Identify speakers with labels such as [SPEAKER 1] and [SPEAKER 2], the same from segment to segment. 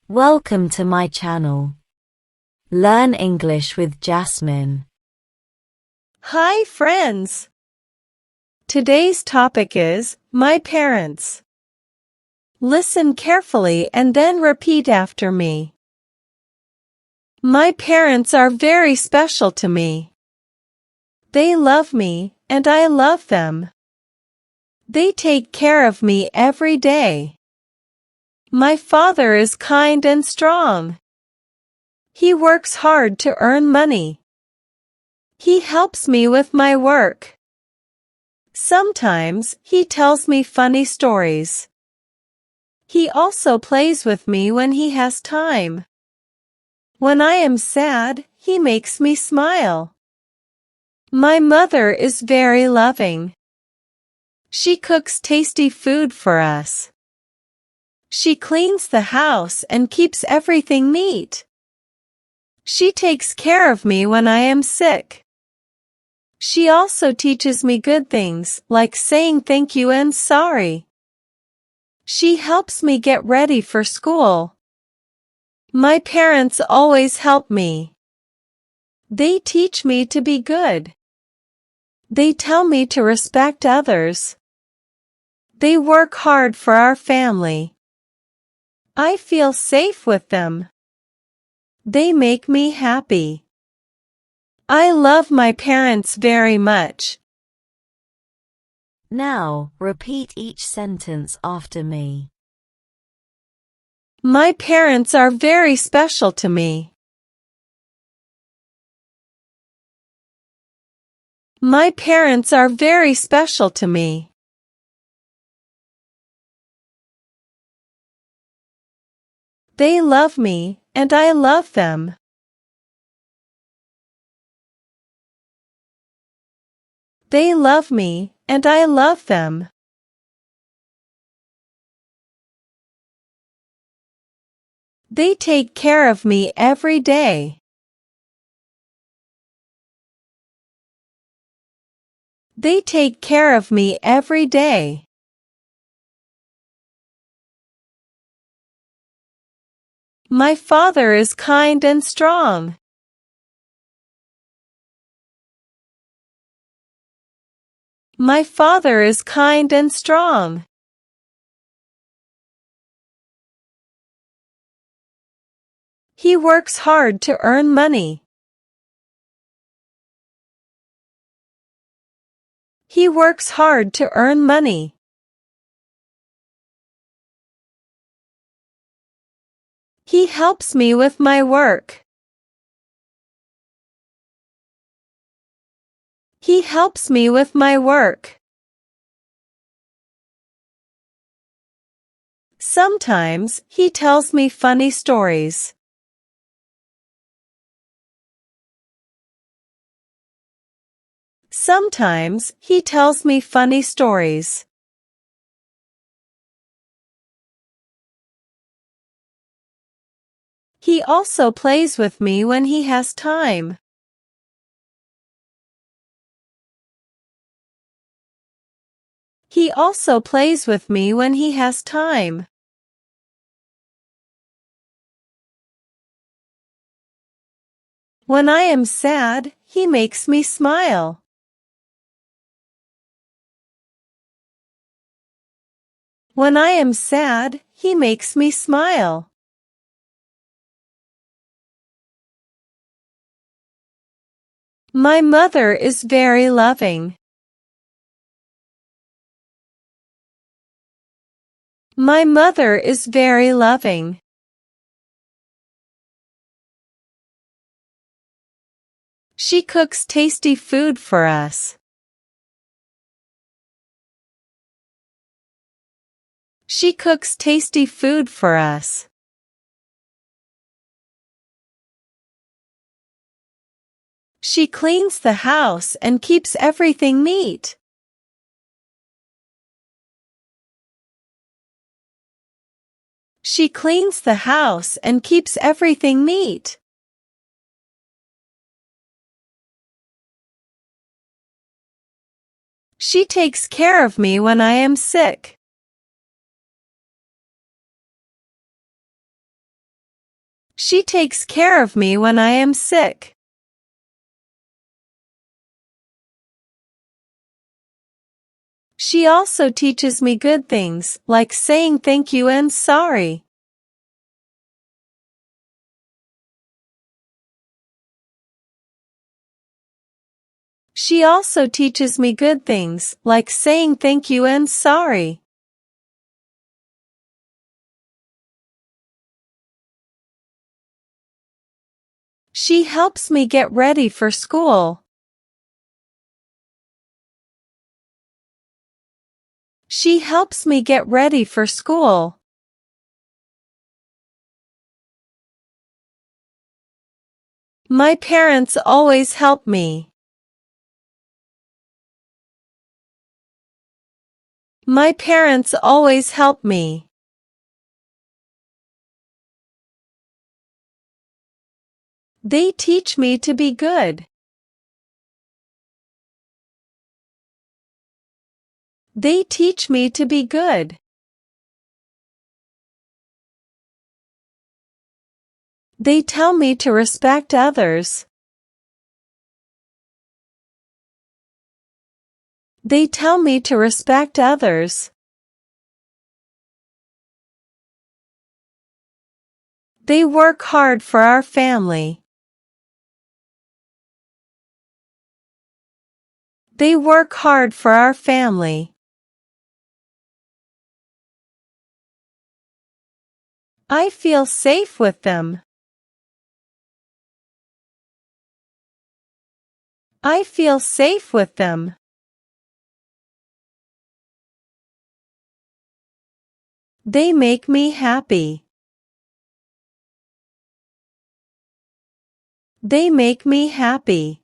[SPEAKER 1] Welcome to my channel. Learn English with Jasmine.
[SPEAKER 2] Hi friends! Today's topic is my parents. Listen carefully and then repeat after me. My parents are very special to me. They love me, and I love them. They take care of me every day. My father is kind and strong. He works hard to earn money. He helps me with my work. Sometimes he tells me funny stories. He also plays with me when he has time. When I am sad, he makes me smile. My mother is very loving. She cooks tasty food for us. She cleans the house and keeps everything neat. She takes care of me when I am sick. She also teaches me good things, like saying thank you and sorry. She helps me get ready for school. My parents always help me. They teach me to be good. They tell me to respect others. They work hard for our family. I feel safe with them. They make me happy. I love my parents very much.
[SPEAKER 1] Now, repeat each sentence after me.
[SPEAKER 2] My parents are very special to me. My parents are very special to me. They love me, and I love them. They love me, and I love them. They take care of me every day. They take care of me every day. My father is kind and strong. My father is kind and strong. He works hard to earn money. He works hard to earn money. He helps me with my work. He helps me with my work. Sometimes he tells me funny stories. Sometimes he tells me funny stories. He also plays with me when he has time. He also plays with me when he has time. When I am sad, he makes me smile. When I am sad, he makes me smile. My mother is very loving. My mother is very loving. She cooks tasty food for us. She cooks tasty food for us. She cleans the house and keeps everything neat. She cleans the house and keeps everything neat. She takes care of me when I am sick. She takes care of me when I am sick. She also teaches me good things, like saying thank you and sorry. She also teaches me good things, like saying thank you and sorry. She helps me get ready for school. She helps me get ready for school. My parents always help me. My parents always help me. They teach me to be good. They teach me to be good. They tell me to respect others. They tell me to respect others. They work hard for our family. They work hard for our family. I feel safe with them. I feel safe with them. They make me happy. They make me happy.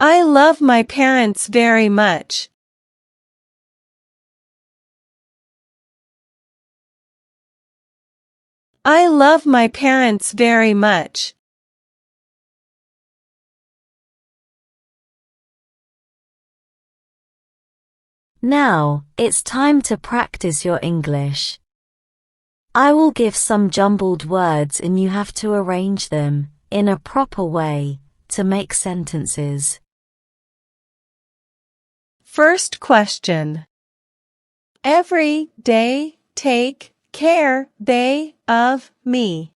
[SPEAKER 2] I love my parents very much. I love my parents very much.
[SPEAKER 1] Now, it's time to practice your English. I will give some jumbled words and you have to arrange them, in a proper way, to make sentences.
[SPEAKER 2] First question. Every day take care they of me.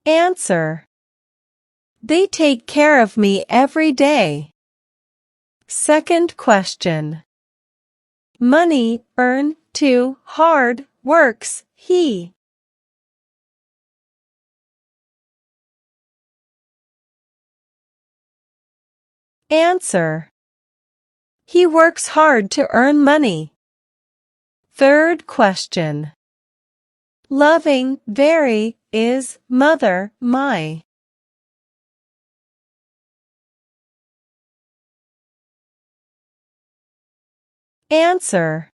[SPEAKER 2] Answer. They take care of me every day. Second question. Money earn too hard works he. Answer. He works hard to earn money. Third question. Loving very is mother my. Answer.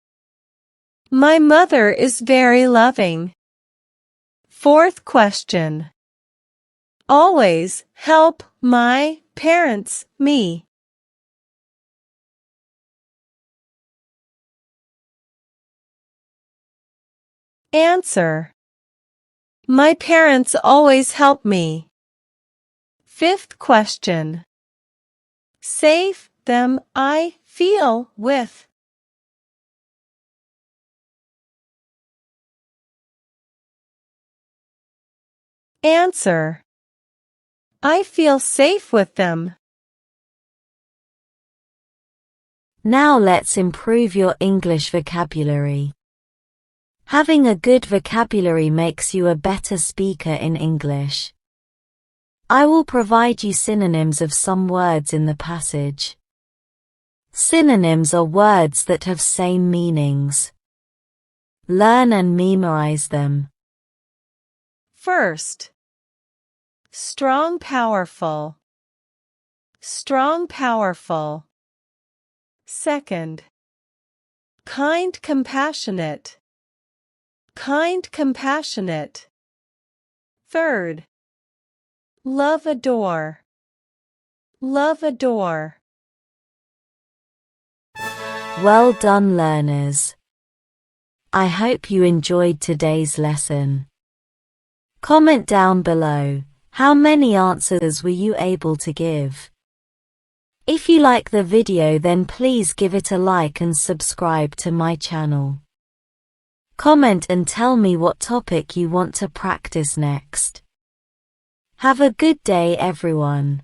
[SPEAKER 2] My mother is very loving. Fourth question. Always help my parents me. Answer. My parents always help me. Fifth question. Safe them I feel with. Answer. I feel safe with them.
[SPEAKER 1] Now let's improve your English vocabulary. Having a good vocabulary makes you a better speaker in English. I will provide you synonyms of some words in the passage. Synonyms are words that have same meanings. Learn and memorize them.
[SPEAKER 2] First. Strong powerful. Strong powerful. Second. Kind compassionate. Kind compassionate. Third. Love adore. Love adore.
[SPEAKER 1] Well done, learners. I hope you enjoyed today's lesson. Comment down below, how many answers were you able to give? If you like the video, then please give it a like and subscribe to my channel. Comment and tell me what topic you want to practice next. Have a good day, everyone.